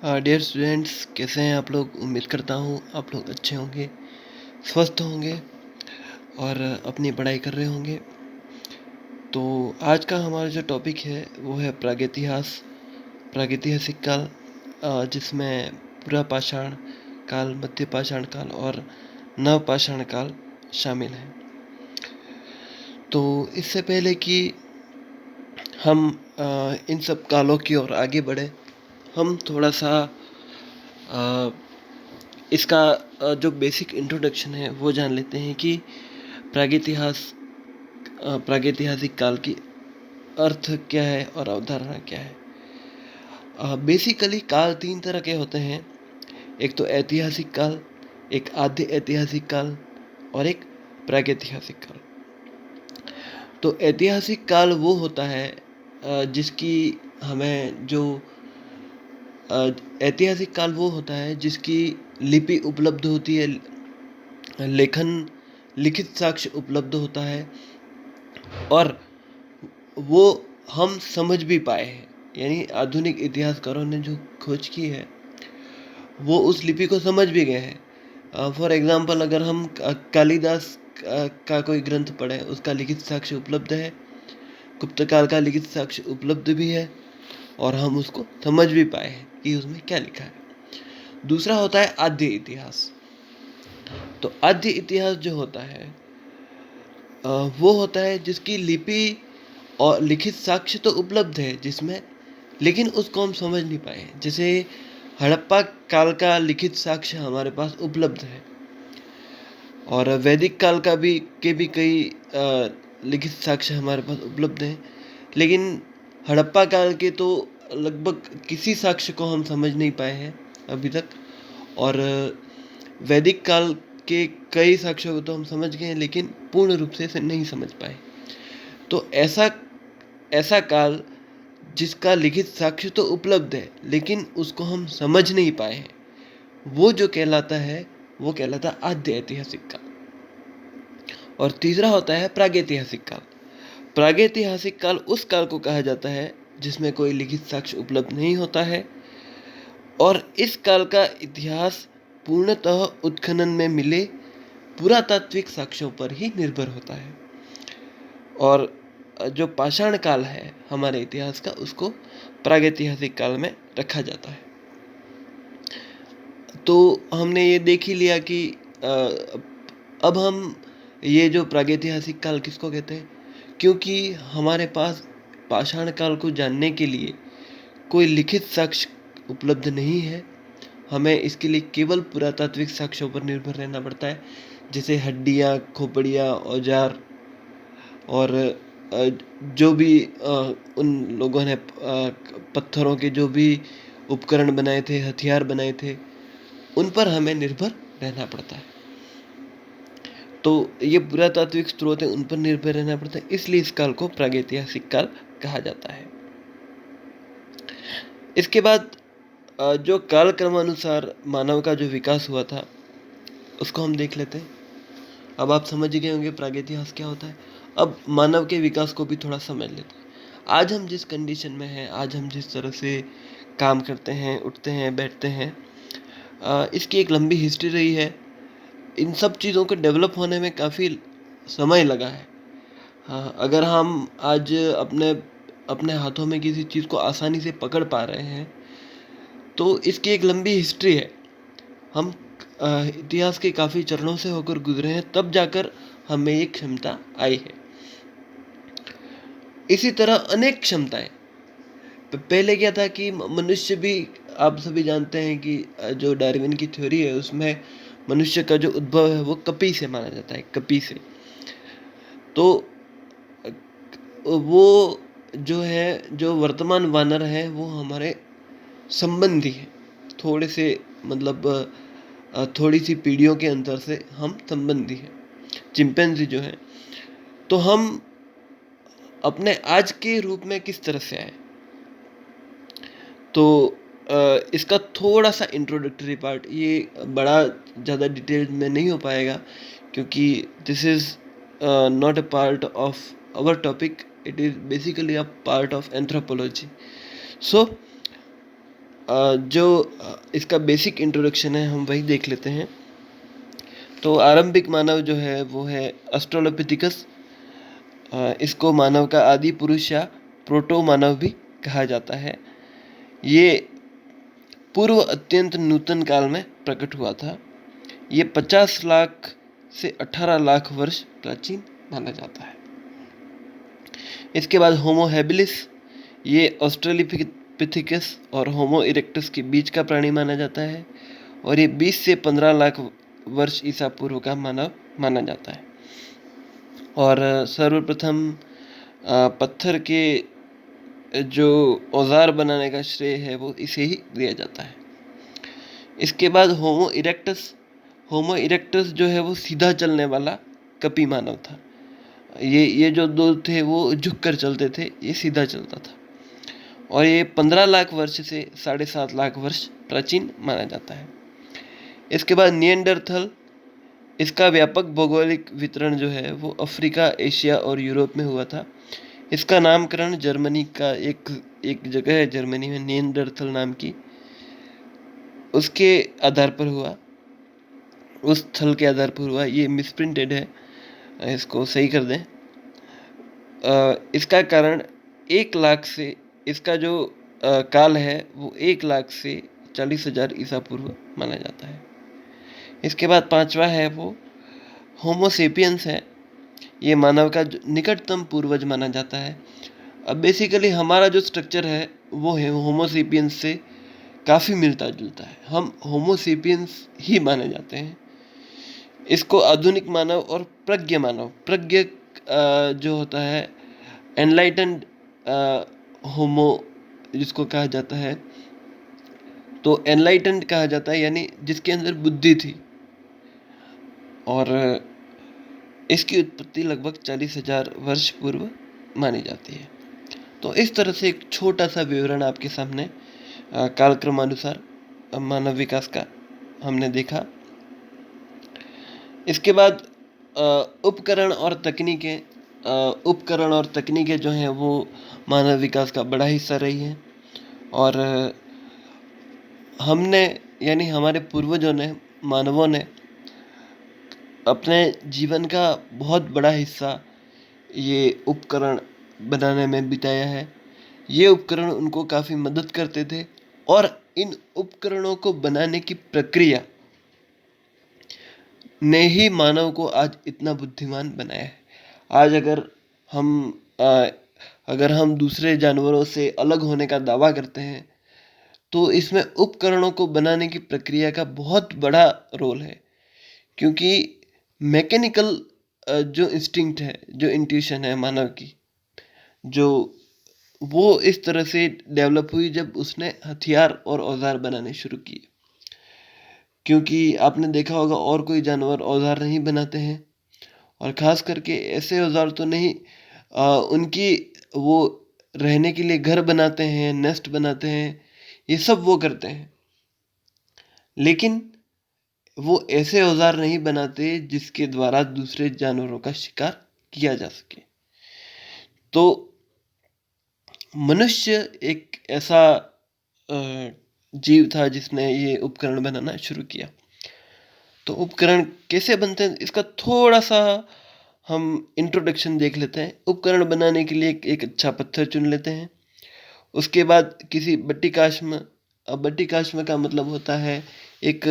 Dear students, कैसे हैं आप लोग। उम्मीद करता हूँ आप लोग अच्छे होंगे, स्वस्थ होंगे और अपनी पढ़ाई कर रहे होंगे। तो आज का हमारा जो टॉपिक है वो है प्रागैतिहासिक काल, जिसमें पूरा पाषाण काल, मध्य पाषाण काल और नव पाषाण काल शामिल है। तो इससे पहले कि हम इन सब कालों की ओर आगे बढ़े, हम थोड़ा सा अ, इसका जो बेसिक इंट्रोडक्शन है वो जान लेते हैं कि प्रागैतिहासिक काल की अर्थ क्या है और अवधारणा क्या है। बेसिकली काल तीन तरह के होते हैं। एक तो ऐतिहासिक काल, एक आद्य ऐतिहासिक काल और एक प्रागैतिहासिक काल। तो ऐतिहासिक काल वो होता है जिसकी हमें जो ऐतिहासिक काल वो होता है जिसकी लिपि उपलब्ध होती है, लिखित साक्ष्य उपलब्ध होता है और वो हम समझ भी पाए हैं। यानी आधुनिक इतिहासकारों ने जो खोज की है वो उस लिपि को समझ भी गए हैं। फॉर एग्जाम्पल, अगर हम कालिदास का कोई ग्रंथ पढ़ें, उसका लिखित साक्ष्य उपलब्ध है, गुप्त काल का लिखित साक्ष्य उपलब्ध भी है और हम उसको समझ भी पाए हैं कि उसमें क्या लिखा है। दूसरा होता है आद्य इतिहास। तो आद्य इतिहास जो होता है वो होता है जिसकी लिपि और लिखित साक्ष्य तो उपलब्ध है जिसमें, लेकिन उसको हम समझ नहीं पाए। जैसे हड़प्पा काल का लिखित साक्ष्य हमारे पास उपलब्ध है और वैदिक काल का भी कई लिखित साक्ष्य हमारे पास उपलब्ध हैं, लेकिन हड़प्पा काल के तो लगभग किसी साक्ष्य को हम समझ नहीं पाए हैं अभी तक। और वैदिक काल के कई साक्ष्यों को तो हम समझ गए हैं, लेकिन पूर्ण रूप से इसे नहीं समझ पाए। तो ऐसा काल जिसका लिखित साक्ष्य तो उपलब्ध है लेकिन उसको हम समझ नहीं पाए हैं, वो जो कहलाता है वो कहलाता है आद्य ऐतिहासिक काल। और तीसरा होता है प्रागैतिहासिक काल। प्रागैतिहासिक काल उस काल को कहा जाता है जिसमें कोई लिखित साक्ष्य उपलब्ध नहीं होता है और इस काल का इतिहास पूर्णतः उत्खनन में मिले पुरातात्विक साक्ष्यों पर ही निर्भर होता है। और जो पाषाण काल है हमारे इतिहास का, उसको प्रागैतिहासिक काल में रखा जाता है। तो हमने ये देख ही लिया कि अब हम ये जो प्रागैतिहासिक काल किसको कहते हैं, क्योंकि हमारे पास पाषाण काल को जानने के लिए कोई लिखित साक्ष्य उपलब्ध नहीं है। हमें इसके लिए केवल पुरातात्विक साक्ष्यों पर निर्भर रहना पड़ता है, जैसे हड्डियाँ, खोपड़ियाँ, औजार और जो भी उन लोगों ने पत्थरों के जो भी उपकरण बनाए थे, हथियार बनाए थे, उन पर हमें निर्भर रहना पड़ता है। तो ये पुरातात्विक स्रोत है, उन पर निर्भर रहना पड़ता है, इसलिए इस काल को प्रागैतिहासिक काल कहा जाता है। इसके बाद जो काल क्रमानुसार मानव का जो विकास हुआ था उसको हम देख लेते हैं। अब आप समझ गए होंगे प्रागैतिहास क्या होता है। अब मानव के विकास को भी थोड़ा समझ लेते हैं। आज हम जिस कंडीशन में हैं, आज हम जिस तरह से काम करते हैं, उठते हैं, बैठते हैं, इसकी एक लंबी हिस्ट्री रही है। इन सब चीज़ों को डेवलप होने में काफ़ी समय लगा है। हाँ, अगर हम आज अपने अपने हाथों में किसी चीज़ को आसानी से पकड़ पा रहे हैं तो इसकी एक लंबी हिस्ट्री है। हम इतिहास के काफ़ी चरणों से होकर गुजरे हैं, तब जाकर हमें ये क्षमता आई है। इसी तरह अनेक क्षमताएं। पहले क्या था कि मनुष्य भी, आप सभी जानते हैं कि जो डार्विन की थ्योरी है उसमें मनुष्य का जो उद्भव है वो कपी से माना जाता है, कपी से। तो वो जो है, जो वर्तमान वानर है वो हमारे संबंधी है, थोड़े से मतलब थोड़ी सी पीढ़ियों के अंतर से हम संबंधी हैं, चिंपैंजी जो है। तो हम अपने आज के रूप में किस तरह से आए, तो इसका थोड़ा सा इंट्रोडक्टरी पार्ट, ये बड़ा ज़्यादा डिटेल में नहीं हो पाएगा क्योंकि this is not a part of our topic, it is basically a part of anthropology. So इसका बेसिक इंट्रोडक्शन है हम वही देख लेते हैं। तो आरंभिक मानव जो है वो है ऑस्ट्रोलोपिथिकस। इसको मानव का आदि पुरुष या प्रोटो मानव भी कहा जाता है। ये पूर्व अत्यंत नूतन काल में प्रकट हुआ था। ये 50 लाख से 18 लाख वर्ष प्राचीन माना जाता है। इसके बाद होमो हैबिलिस, ये ऑस्ट्रेलोपिथेकस और होमो इरेक्टस के बीच का प्राणी माना जाता है और ये 20 से 15 लाख वर्ष ईसा पूर्व का मानव माना जाता है। और सर्वप्रथम पत्थर के जो औजार बनाने का श्रेय है वो इसे ही दिया जाता है। इसके बाद होमो इरेक्टस जो है वो सीधा चलने वाला कपी मानव था। ये जो दो थे वो झुक कर चलते थे, ये सीधा चलता था और ये 15 लाख वर्ष से 7.5 लाख वर्ष प्राचीन माना जाता है। इसके बाद निएंडरथल, इसका व्यापक भौगोलिक वितरण जो है वो अफ्रीका, एशिया और यूरोप में हुआ था। इसका नामकरण जर्मनी का एक जगह है जर्मनी में निएंडरथल नाम की, उसके आधार पर हुआ, उस स्थल के आधार पर हुआ। ये मिसप्रिंटेड है, इसको सही कर दें। इसका कारण 1 लाख से, इसका जो काल है वो 1 लाख से 40,000 ईसा पूर्व माना जाता है। इसके बाद पांचवा है वो होमोसेपियंस है। ये मानव का निकटतम पूर्वज माना जाता है। अब बेसिकली हमारा जो स्ट्रक्चर है वो है होमोसेपियंस से काफ़ी मिलता जुलता है, हम होमोसेपियंस ही माने जाते हैं। इसको आधुनिक मानव और प्रज्ञ जो होता है, एनलाइटेंड होमो जिसको कहा जाता है, तो एनलाइटेंड कहा जाता है यानी जिसके अंदर बुद्धि थी। और इसकी उत्पत्ति लगभग 40,000 वर्ष पूर्व मानी जाती है। तो इस तरह से एक छोटा सा विवरण आपके सामने कालक्रमानुसार मानव विकास का हमने देखा। इसके बाद उपकरण और तकनीकें जो हैं वो मानव विकास का बड़ा हिस्सा रही हैं। और हमने यानी हमारे पूर्वजों ने, मानवों ने अपने जीवन का बहुत बड़ा हिस्सा ये उपकरण बनाने में बिताया है। ये उपकरण उनको काफ़ी मदद करते थे और इन उपकरणों को बनाने की प्रक्रिया ने ही मानव को आज इतना बुद्धिमान बनाया है। आज अगर हम दूसरे जानवरों से अलग होने का दावा करते हैं तो इसमें उपकरणों को बनाने की प्रक्रिया का बहुत बड़ा रोल है। क्योंकि मैकेनिकल जो इंस्टिंक्ट है, जो इंट्यूशन है मानव की, जो वो इस तरह से डेवलप हुई जब उसने हथियार और औजार बनाने शुरू किए। क्योंकि आपने देखा होगा और कोई जानवर औजार नहीं बनाते हैं, और ख़ास करके ऐसे औजार तो नहीं, उनकी वो रहने के लिए घर बनाते हैं, नेस्ट बनाते हैं, ये सब वो करते हैं। लेकिन वो ऐसे औजार नहीं बनाते जिसके द्वारा दूसरे जानवरों का शिकार किया जा सके। तो मनुष्य एक ऐसा जीव था जिसने ये उपकरण बनाना शुरू किया। तो उपकरण कैसे बनते हैं इसका थोड़ा सा हम इंट्रोडक्शन देख लेते हैं। उपकरण बनाने के लिए एक अच्छा पत्थर चुन लेते हैं। उसके बाद किसी बट्टिकाश्म, बट्टिकाश्म का मतलब होता है एक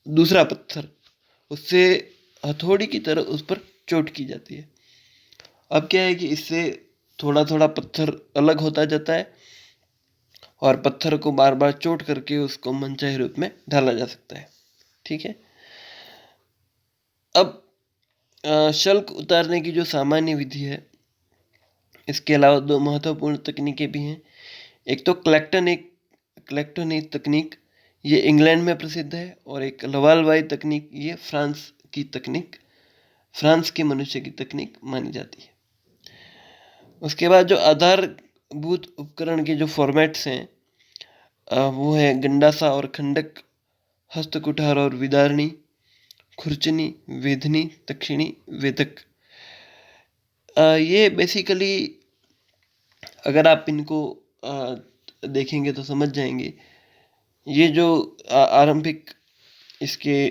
दूसरा पत्थर, उससे हथौड़ी की तरह उस पर चोट की जाती है। अब क्या है कि इससे थोड़ा थोड़ा पत्थर अलग होता जाता है और पत्थर को बार बार चोट करके उसको मनचाहे रूप में ढाला जा सकता है। ठीक है। अब शल्क उतारने की जो सामान्य विधि है, इसके अलावा 2 महत्वपूर्ण तकनीकें भी हैं। एक तो क्लेक्टोनिक तकनीक, ये इंग्लैंड में प्रसिद्ध है, और एक लवालवाई तकनीक, ये फ्रांस के मनुष्य की तकनीक मानी जाती है। उसके बाद जो आधारभूत उपकरण के जो फॉर्मेट्स हैं वो है गंडासा और खंडक, हस्तकुठार और विदारणी, खुरचनी, वेधनी, दक्षिणी, वेदक। ये बेसिकली अगर आप इनको देखेंगे तो समझ जाएंगे ये जो आरंभिक इसके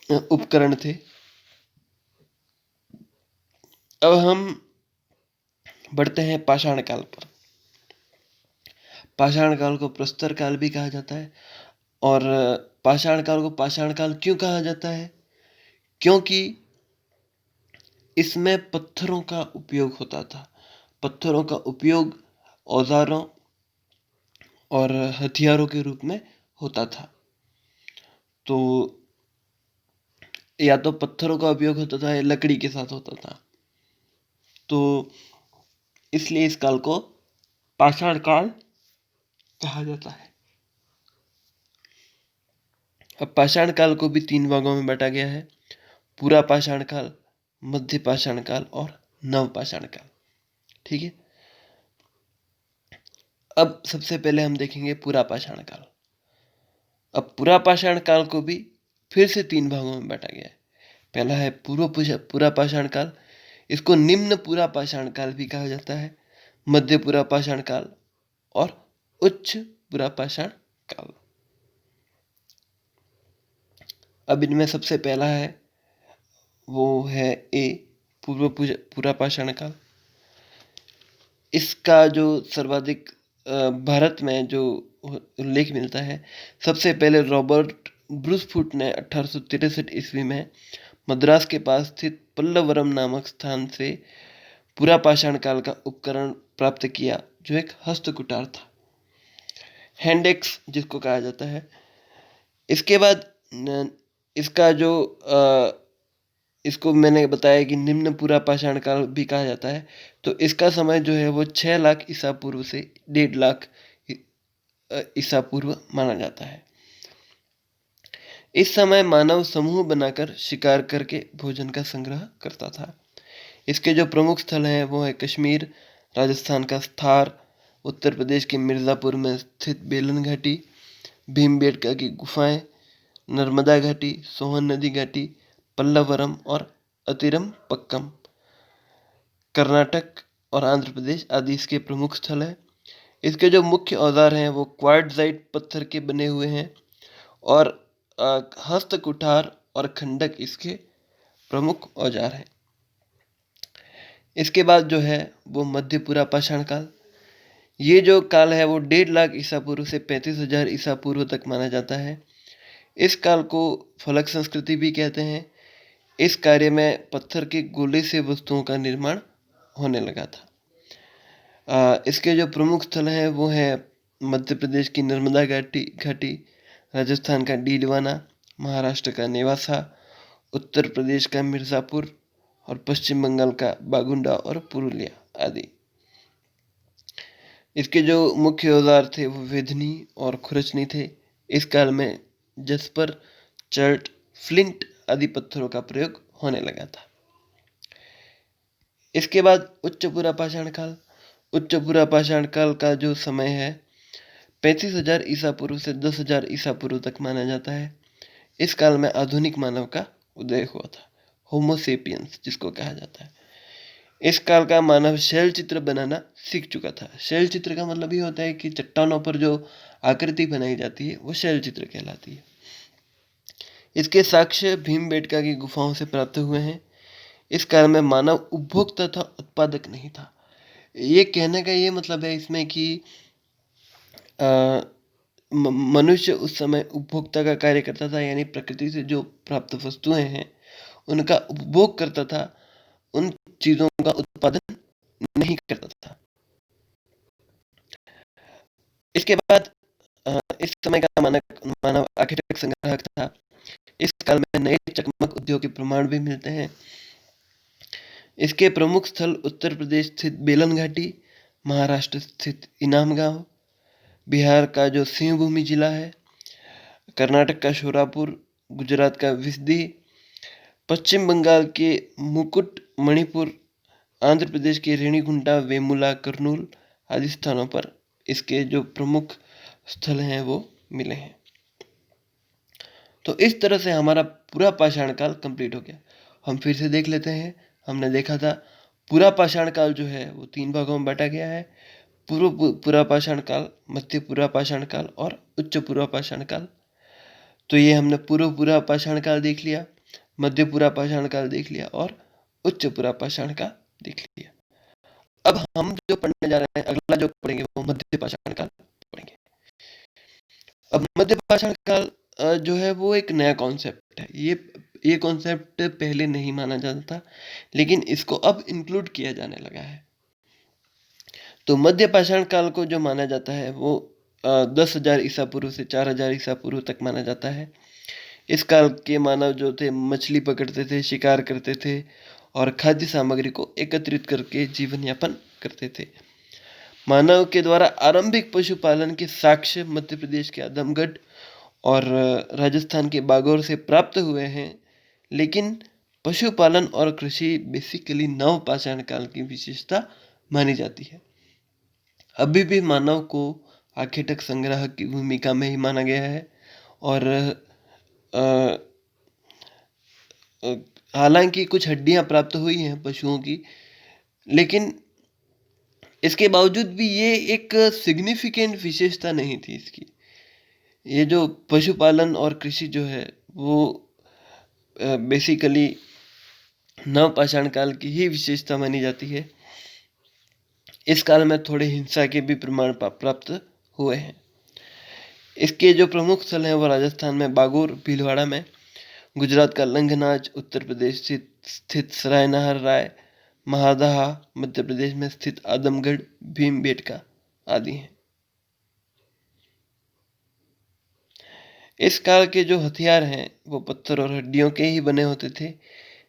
उपकरण थे। अब हम बढ़ते हैं पाषाण काल पर। पाषाण काल को प्रस्तर काल भी कहा जाता है। और पाषाण काल को पाषाण काल क्यों कहा जाता है? क्योंकि इसमें पत्थरों का उपयोग होता था। पत्थरों का उपयोग औजारों और हथियारों के रूप में होता था। तो या तो पत्थरों का उपयोग होता था या लकड़ी के साथ होता था। तो इसलिए इस काल को पाषाण काल कहा जाता है। अब पाषाण काल को भी 3 भागों में बांटा गया है: पूरा पाषाण काल, मध्य पाषाण काल और नव पाषाण काल। ठीक है। अब सबसे पहले हम देखेंगे पूरा पाषाण काल। अब पूरा पाषाण काल को भी फिर से 3 भागों में बांटा गया है। पहला है पूरा पाषाण काल। इसको निम्न पूरा पाषाण काल भी कहा जाता है, मध्य पूरा पाषाण काल और उच्च पूरा पाषाण काल। अब इनमें सबसे पहला है वो है ए पूरा पाषाण काल। इसका जो सर्वाधिक भारत में जो उल्लेख मिलता है, सबसे पहले रॉबर्ट ब्रूसफुट ने 1863 ईस्वी में मद्रास के पास स्थित पल्लवरम नामक स्थान से पूरा पाषाण काल का उपकरण प्राप्त किया, जो एक हस्तकुटार था, हैंड एक्स जिसको कहा जाता है। इसके बाद इसका जो इसको मैंने बताया कि निम्न पूरा पाषाण काल भी कहा जाता है। तो इसका समय जो है वो 6 लाख ईसा पूर्व से 1.5 लाख ईसा पूर्व माना जाता है। इस समय मानव समूह बनाकर शिकार करके भोजन का संग्रह करता था। इसके जो प्रमुख स्थल हैं वो है कश्मीर, राजस्थान का स्थार, उत्तर प्रदेश के मिर्ज़ापुर में स्थित बेलन घाटी, भीमबेटका की गुफाएं, नर्मदा घाटी, सोहन नदी घाटी, पल्लवरम और अतिरम पक्कम, कर्नाटक और आंध्र प्रदेश आदि इसके प्रमुख स्थल हैं। इसके जो मुख्य औजार हैं वो क्वार्टजाइट पत्थर के बने हुए हैं और हस्त कुठार और खंडक इसके प्रमुख औजार हैं। इसके बाद जो है वो मध्य पूरा पाषाण काल। ये जो काल है वो 1.5 लाख ईसा पूर्व से 35,000 ईसा पूर्व तक माना जाता है। इस काल को फलक संस्कृति भी कहते हैं। इस कार्य में पत्थर के गोले से वस्तुओं का निर्माण होने लगा था। इसके जो प्रमुख स्थल हैं वो है मध्य प्रदेश की नर्मदा घाटी, राजस्थान का डीडवाना, महाराष्ट्र का नेवासा, उत्तर प्रदेश का मिर्ज़ापुर और पश्चिम बंगाल का बागुंडा और पुरुलिया आदि। इसके जो मुख्य औजार थे वो वेधनी और खुरचनी थे। इस काल में जस्पर, चर्ट, फ्लिंट आदि पत्थरों का प्रयोग होने लगा था। इसके बाद उच्च पूरा पाषाण काल। उच्च पूरा पाषाण काल का जो समय है 35,000 ईसा पूर्व से 10,000 ईसा पूर्व तक माना जाता है। इस काल में आधुनिक मानव का उदय हुआ था, होमोसेपियंस जिसको कहा जाता है। इस काल का मानव शैल चित्र बनाना सीख चुका था। शैल चित्र का मतलब ये होता है कि चट्टानों पर जो आकृति बनाई जाती है वो शैल चित्र कहलाती है। इसके साक्ष्य भीमबेटका की गुफाओं से प्राप्त हुए हैं। इस काल में मानव उपभोक्ता था, उत्पादक नहीं था। ये कहने का ये मतलब है इसमें कि मनुष्य उस समय उपभोक्ता का कार्य करता था, यानी प्रकृति से जो प्राप्त वस्तुएं हैं उनका उपभोग करता था, उन चीज़ों का उत्पादन नहीं करता था। इसके बाद इस समय का मानव आर्किटेक्ट संग्राहक था। इस काल में नए चकमक उद्योग के प्रमाण भी मिलते हैं। इसके प्रमुख स्थल उत्तर प्रदेश स्थित बेलन घाटी, महाराष्ट्र स्थित इनाम गांव, बिहार का जो सिंहभूमि जिला है, कर्नाटक का शोरापुर, गुजरात का विस्दी, पश्चिम बंगाल के मुकुट मणिपुर, आंध्र प्रदेश के रेणीगुंटा, वेमुला, कर्नूल आदि स्थानों पर इसके जो प्रमुख स्थल हैं वो मिले हैं। तो इस तरह से हमारा पूरा पाषाण काल कंप्लीट हो गया। हम फिर से देख लेते हैं। हमने देखा था पूरा पाषाण काल जो है वो 3 भागों में बांटा गया है: पुरापाषाण काल, मध्य पुरापाषाण काल और उच्च पुरापाषाण काल। तो ये हमने पुरापाषाण काल देख लिया, मध्य पुरापाषाण काल देख लिया और उच्च पुरापाषाण काल देख लिया। अब हम जो पढ़ने जा रहे हैं, अगला जो पढ़ेंगे वो मध्य पाषाण काल पढ़ेंगे। अब मध्य पाषाण काल जो है वो एक नया कॉन्सेप्ट है। ये कॉन्सेप्ट पहले नहीं माना जाता था, लेकिन इसको अब इंक्लूड किया जाने लगा है। तो मध्य पाषाण काल को जो माना जाता है वो 10,000 ईसा पूर्व से 4,000 ईसा पूर्व तक माना जाता है। इस काल के मानव जो थे मछली पकड़ते थे, शिकार करते थे और खाद्य सामग्री को एकत्रित करके जीवन यापन करते थे। मानव के द्वारा आरंभिक पशुपालन के साक्ष्य मध्य प्रदेश के आदमगढ़ और राजस्थान के बागौर से प्राप्त हुए हैं, लेकिन पशुपालन और कृषि बेसिकली नवपाषाण काल की विशेषता मानी जाती है। अभी भी मानव को आखेटक संग्रह की भूमिका में ही माना गया है और हालांकि कुछ हड्डियां प्राप्त हुई हैं पशुओं की, लेकिन इसके बावजूद भी ये एक सिग्निफिकेंट विशेषता नहीं थी इसकी। ये जो पशुपालन और कृषि जो है वो बेसिकली नवपाषाण काल की ही विशेषता मानी जाती है। इस काल में थोड़े हिंसा के भी प्रमाण प्राप्त हुए हैं। इसके जो प्रमुख स्थल हैं वो राजस्थान में बागोर भीलवाड़ा में, गुजरात का लंघनाज, उत्तर प्रदेश स्थित सरायनहर राय, महादहा मध्य प्रदेश में स्थित आदमगढ़, भीमबेटका आदि हैं। इस काल के जो हथियार हैं वो पत्थर और हड्डियों के ही बने होते थे,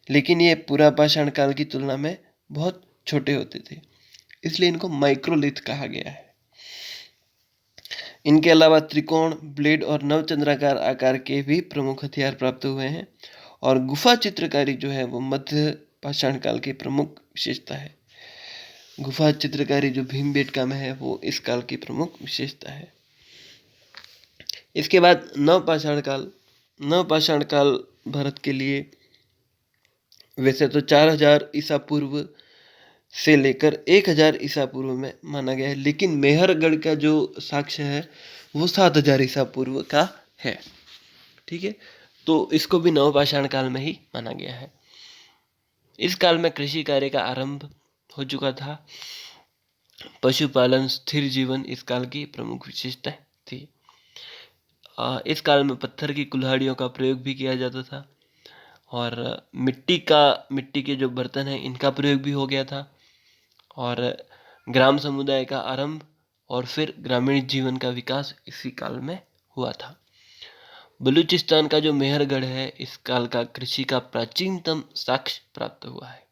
लेकिन ये पुरापाषाण काल की तुलना में बहुत छोटे होते थे, इसलिए इनको माइक्रोलिथ कहा गया है। इनके अलावा त्रिकोण, ब्लेड और नवचंद्राकार आकार के भी प्रमुख हथियार प्राप्त हुए हैं और गुफा चित्रकारी जो है वो मध्य पाषाण काल की प्रमुख विशेषता है। गुफा चित्रकारी जो भीमबेटका में है वो इस काल की प्रमुख विशेषता है। इसके बाद नवपाषाण काल भारत के लिए वैसे तो 4,000 ईसा पूर्व से लेकर 1,000 ईसा पूर्व में माना गया है, लेकिन मेहरगढ़ का जो साक्ष्य है वो 7,000 ईसा पूर्व का है। ठीक है, तो इसको भी नवपाषाण काल में ही माना गया है। इस काल में कृषि कार्य का आरंभ हो चुका था। पशुपालन, स्थिर जीवन इस काल की प्रमुख विशेषता थी। इस काल में पत्थर की कुल्हाड़ियों का प्रयोग भी किया जाता था और मिट्टी के जो बर्तन हैं इनका प्रयोग भी हो गया था और ग्राम समुदाय का आरंभ और फिर ग्रामीण जीवन का विकास इसी काल में हुआ था। बलूचिस्तान का जो मेहरगढ़ है इस काल का कृषि का प्राचीनतम साक्ष्य प्राप्त हुआ है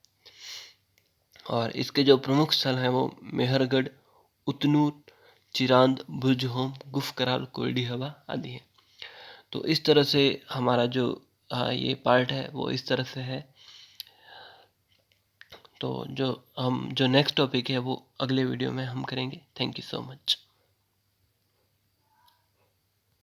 और इसके जो प्रमुख स्थल हैं वो मेहरगढ़, उतनूर, चिरांद, भुजहोम, गुफकराल, कोयडी हवा आदि हैं। तो इस तरह से हमारा जो ये पार्ट है वो इस तरह से है। तो जो नेक्स्ट टॉपिक है वो अगले वीडियो में हम करेंगे। Thank you so much.